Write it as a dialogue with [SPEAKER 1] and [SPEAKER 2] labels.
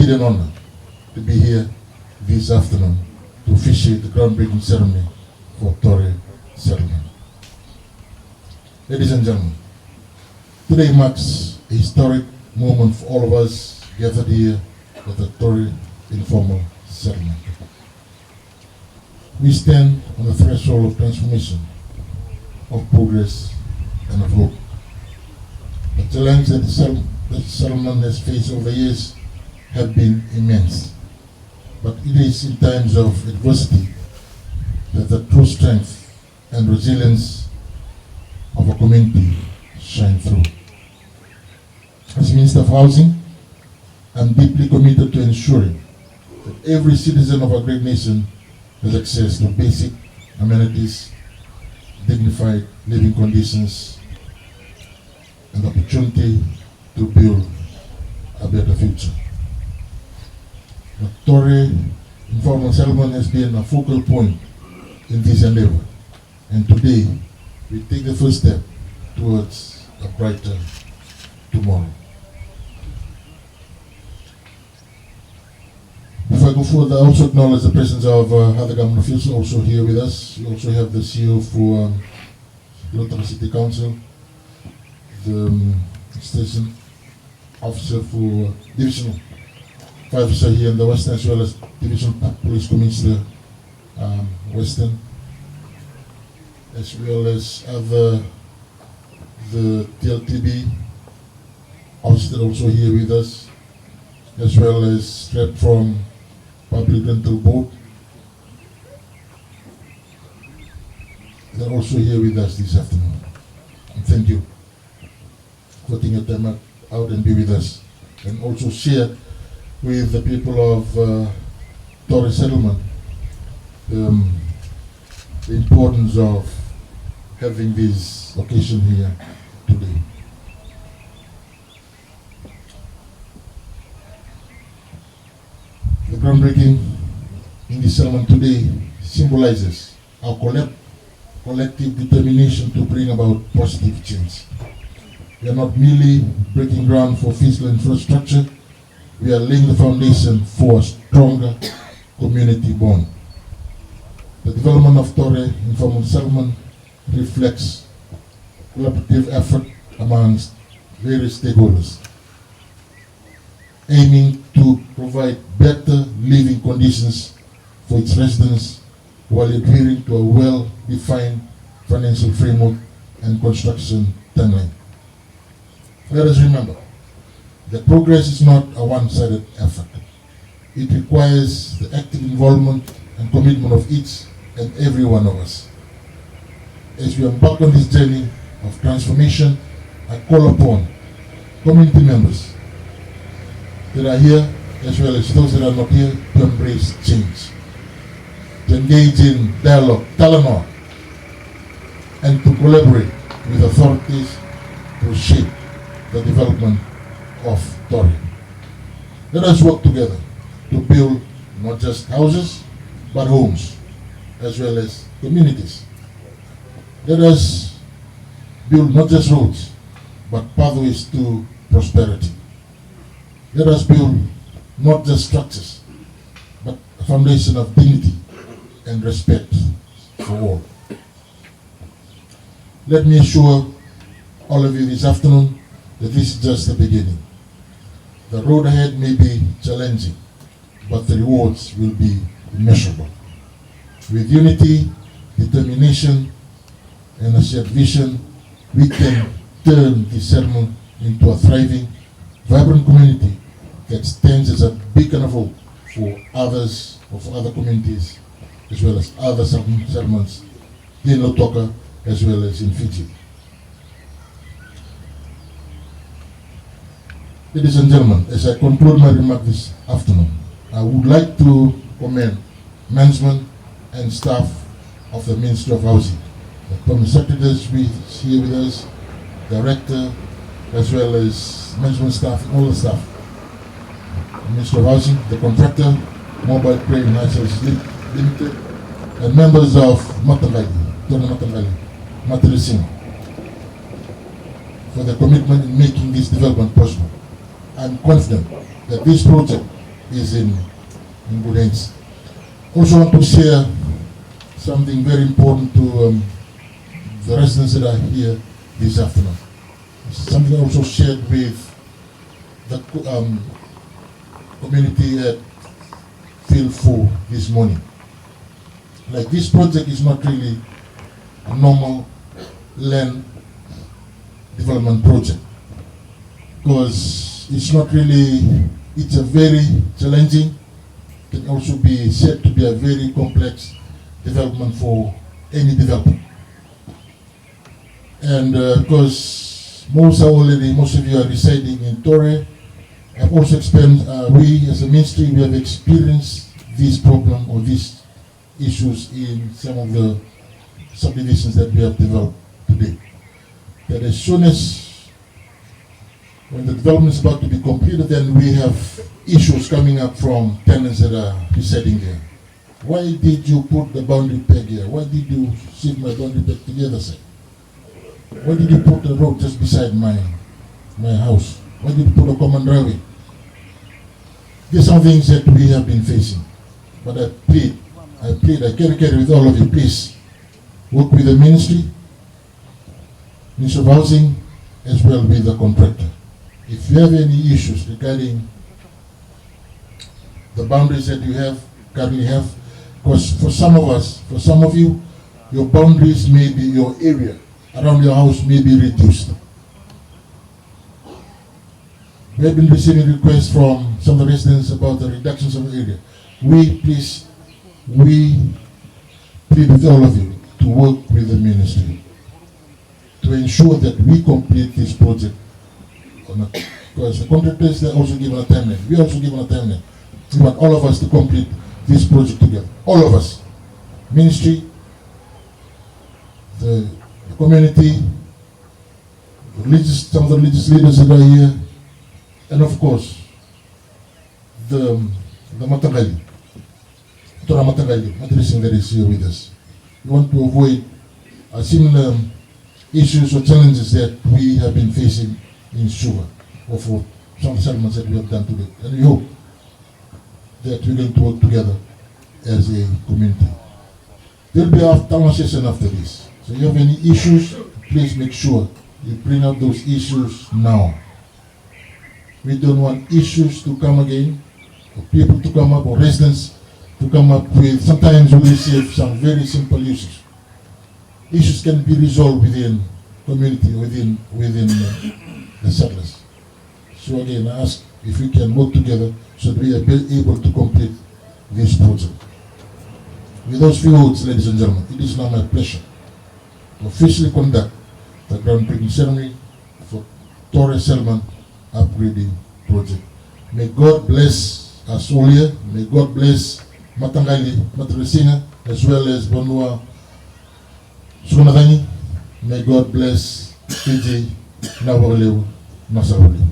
[SPEAKER 1] indeed an honor to be here this afternoon to officiate the groundbreaking ceremony for Tore Settlement. Ladies and gentlemen, today marks a historic moment for all of us gathered here at the Tore Informal Settlement. We stand on the threshold of transformation, of progress, and of hope. The challenge that the settlement has faced over the years have been immense. But it is in times of adversity that the true strength and resilience of a community shine through. As Minister of Housing, I'm deeply committed to ensuring that every citizen of our great nation has access to basic amenities, dignified living conditions, and the opportunity to build a better future. The Tore Informal Settlement has been a focal point in this endeavor, and today we take the first step towards a brighter tomorrow. Before I go further, I also acknowledge the presence of other government officials also here with us. We also have the CEO for Lotara City Council, the station officer for divisional fire officer here in the Western, as well as divisional police commissioner Western, as well as other the TLTB officer also here with us, as well as rep from Public Rental Board. They're also here with us this afternoon. And thank you for taking your time out and be with us, and also share with the people of Tore Settlement the importance of having this occasion here today. The groundbreaking in this settlement today symbolizes our collective determination to bring about positive change. We are not merely breaking ground for physical infrastructure, we are laying the foundation for a stronger community bond. The development of Tore Informal Settlement reflects collaborative effort amongst various stakeholders, aiming to provide better living conditions for its residents while adhering to a well-defined financial framework and construction timeline. Let us remember that progress is not a one-sided effort. It requires the active involvement and commitment of each and every one of us. As we embark on this journey of transformation, I call upon community members that are here, as well as those that are not here, to embrace change, to engage in dialogue, dialogue, and to collaborate with authorities to shape the development of Tore. Let us work together to build not just houses, but homes, as well as communities. Let us build not just roads, but pathways to prosperity. Let us build not just structures, but a foundation of dignity and respect for all. Let me assure all of you this afternoon that this is just the beginning. The road ahead may be challenging, but the rewards will be immeasurable. With unity, determination, and a shared vision, we can turn this settlement into a thriving, vibrant community that stands as a beacon of hope for others, or for other communities, as well as other settlements here in Lautoka, as well as in Fiji. Ladies and gentlemen, as I conclude my remarks this afternoon, I would like to commend management and staff of the Ministry of Housing, the permanent secretaries here with us, director, as well as management staff, all the staff. The Ministry of Housing, the contractor, Mobile Crane Limited, and members of Matangali, Matarasing, for their commitment in making this development possible. I'm confident that this project is in good hands. Also want to share something very important to the residents that are here this afternoon. Something I also shared with the community at Field 4 this morning. Like, this project is not really a normal land development project, because it's not really, it's a very challenging, can also be said to be a very complex development for any developer. And because most of you are residing in Tore, I've also experienced, we as a ministry, we have experienced this problem or these issues in some of the subdivisions that we have developed today. That as soon as when the development is about to be completed, then we have issues coming up from tenants that are residing there. Why did you put the boundary peg here? Why did you shift my boundary peg to the other side? Why did you put the road just beside my house? Why did you put a common driveway? These are things that we have been facing. But I plead, I carry with all of you, please work with the ministry of Housing, as well with the contractor. If you have any issues regarding the boundaries that you currently have, because for some of us, for some of you, your boundaries may be, your area around your house may be reduced. We have been receiving requests from some of the residents about the reductions of the area. We plead with all of you to work with the ministry to ensure that we complete this project. Because the contractors, they're also given a timeline. We are also given a timeline. We want all of us to complete this project together. All of us. Ministry, the community, some of the religious leaders that are here, and of course, the Matangali, Tore Matangali, madrasing that is here with us. We want to avoid similar issues or challenges that we have been facing in Sugar, or for some settlements that we have done today. And we hope that we're going to work together as a community. There will be a town session after this. So if you have any issues, please make sure you bring up those issues now. We don't want issues to come again, or people to come up, or residents to come up with. Sometimes we receive some very simple issues. Issues can be resolved within community, within the settlers. So again, I ask if we can work together so that we are able to complete this project. With those few words, ladies and gentlemen, it is now my pleasure to officially conduct the groundbreaking ceremony for Tore Settlement upgrading project. May God bless us all here. May God bless Matangali, Matrasinga, as well as Bonua Sunagani. May God bless Fiji, Nawarlewu, Masawuli.